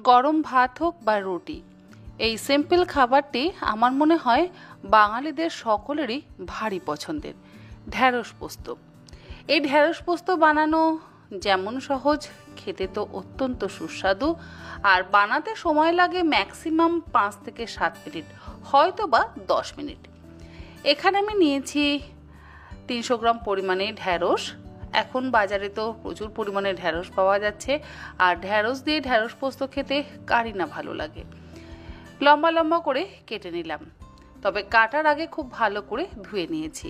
গরম ভাত হোক বা রুটি, এই সিম্পল খাবারটি আমার মনে হয় বাঙালিদের সকলেরই ভারী পছন্দের। ঢ্যাঁড়স পোস্ত। এই ঢ্যাঁড়স পোস্ত বানানো যেমন সহজ, খেতে তো অত্যন্ত সুস্বাদু। আর বানাতে সময় লাগে ম্যাক্সিমাম 5 থেকে 7 মিনিট, হয়তো বা 10 মিনিট। এখানে আমি নিয়েছি 300 গ্রাম পরিমাণে ঢ্যাঁড়স। এখন বাজারে তো প্রচুর পরিমাণে ঢ্যাঁড়স পাওয়া যাচ্ছে, আর ঢ্যাঁড়স দিয়ে ঢ্যাঁড়স পোস্ত খেতে কারই না ভালো লাগে। লম্বা লম্বা করে কেটে নিলাম, তবে কাটার আগে খুব ভালো করে ধুয়ে নিয়েছি।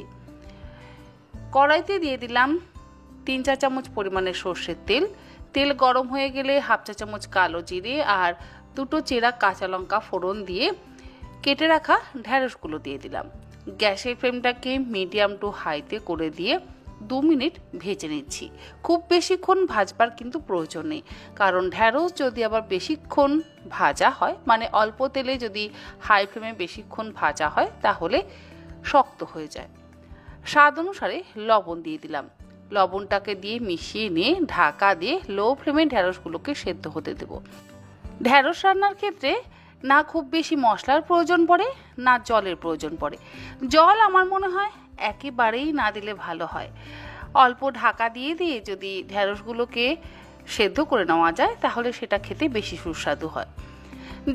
কড়াইতে দিয়ে দিলাম 3-4 চামচ পরিমাণে সর্ষের তেল। তেল গরম হয়ে গেলে 1/2 চা চামচ কালো জিরে আর 2টো চেরা কাঁচা লঙ্কা ফোড়ন দিয়ে কেটে রাখা ঢ্যাঁড়সগুলো দিয়ে দিলাম। গ্যাসের ফ্লেমটাকে মিডিয়াম টু হাইতে করে দিয়ে 2 মিনিট ভেজে নিচ্ছি। খুব বেশিক্ষণ ভাজবার কিন্তু প্রয়োজন নেই, কারণ ঢ্যাঁড়স যদি আবার বেশিক্ষণ ভাজা হয়, মানে অল্প তেলে যদি হাই ফ্লেমে বেশিক্ষণ ভাজা হয়, তাহলে শক্ত হয়ে যায়। স্বাদ অনুসারে লবণ দিয়ে দিলাম। লবণটাকে দিয়ে মিশিয়ে নিয়ে ঢাকা দিয়ে লো ফ্লেমে ঢ্যাঁড়সগুলোকে সেদ্ধ হতে দেব। ঢ্যাঁড়স রান্নার ক্ষেত্রে না খুব বেশি মশলার প্রয়োজন পড়ে, না জলের প্রয়োজন পড়ে। জল আমার মনে হয় একেবারেই না দিলে ভালো হয়। অল্প ঢাকা দিয়ে দিয়ে যদি ঢ্যাঁড়সগুলোকে সেদ্ধ করে নেওয়া যায়, তাহলে সেটা খেতে বেশি সুস্বাদু হয়।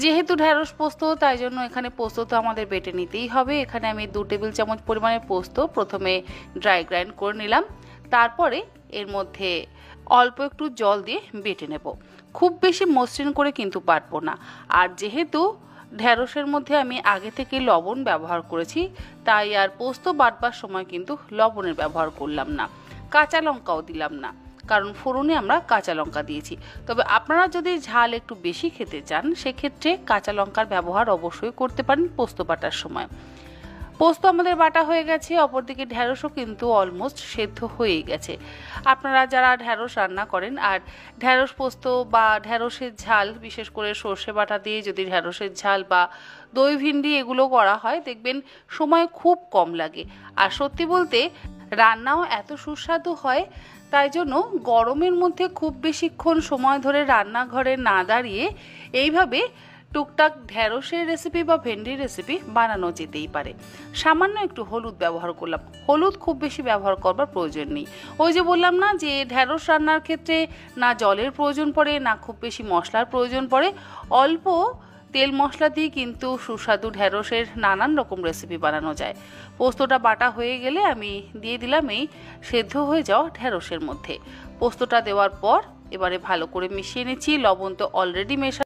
যেহেতু ঢ্যাঁড়স পোস্ত, তাই জন্য এখানে পোস্ত তো আমাদের বেটে নিতেই হবে। এখানে আমি 2 টেবিল চামচ পরিমাণে পোস্ত প্রথমে ড্রাই গ্রাইন্ড করে নিলাম, তারপরে এর মধ্যে অল্প একটু জল দিয়ে বেটে নেব। খুব বেশি মসৃণ করে কিন্তু বাটবো না। আর যেহেতু ঢ্যাঁড়সের মধ্যে আমি আগে থেকে লবণ ব্যবহার করেছি, তাই আর পোস্ত বাটবার সময় কিন্তু লবণের ব্যবহার করলাম না। কাঁচা লঙ্কাও দিলাম না, কারণ ফোড়নে আমরা কাঁচা লঙ্কা দিয়েছি। তবে আপনারা যদি ঝাল একটু বেশি খেতে চান, সেক্ষেত্রে কাঁচা লঙ্কার ব্যবহার অবশ্যই করতে পারেন পোস্ত বাটার সময়। পোস্ত আমাদের বাটা হয়ে গেছে, অপরদিকে ঢ্যাঁড়সও কিন্তু অলমোস্ট সেদ্ধ হয়ে গেছে। আপনারা যারা ঢ্যাঁড়স রান্না করেন আর ঢ্যাঁড়স পোস্ত বা ঢ্যাঁড়সের ঝাল, বিশেষ করে সর্ষে বাটা দিয়ে যদি ঢ্যাঁড়সের ঝাল বা দই ভিন্ডি এগুলো করা হয়, দেখবেন সময় খুব কম লাগে। আর সত্যি বলতে রান্নাও এত সুস্বাদু হয়। তাই জন্য গরমের মধ্যে খুব বেশিক্ষণ সময় ধরে রান্নাঘরে না দাঁড়িয়ে এইভাবে টুকটাক ঢ্যাঁড়সের রেসিপি বা ভেন্ডির রেসিপি বানানো যেতেই পারে। সামান্য একটু হলুদ ব্যবহার করলাম। হলুদ খুব বেশি ব্যবহার করবার প্রয়োজন নেই। ওই যে বললাম না, যে ঢ্যাঁড়স রান্নার ক্ষেত্রে না জলের প্রয়োজন পড়ে, না খুব বেশি মশলার প্রয়োজন পড়ে। অল্প তেল মশলা দিয়ে কিন্তু সুস্বাদু ঢ্যাঁড়সের নানান রকম রেসিপি বানানো যায়। পোস্তটা বাটা হয়ে গেলে আমি দিয়ে দিলাম এই সেদ্ধ হয়ে যাওয়া ঢ্যাঁড়সের মধ্যে। পোস্তটা দেওয়ার পর এবারে ভালো করে মিশিয়ে নিচ্ছি। লবণ তো অলরেডি মেশা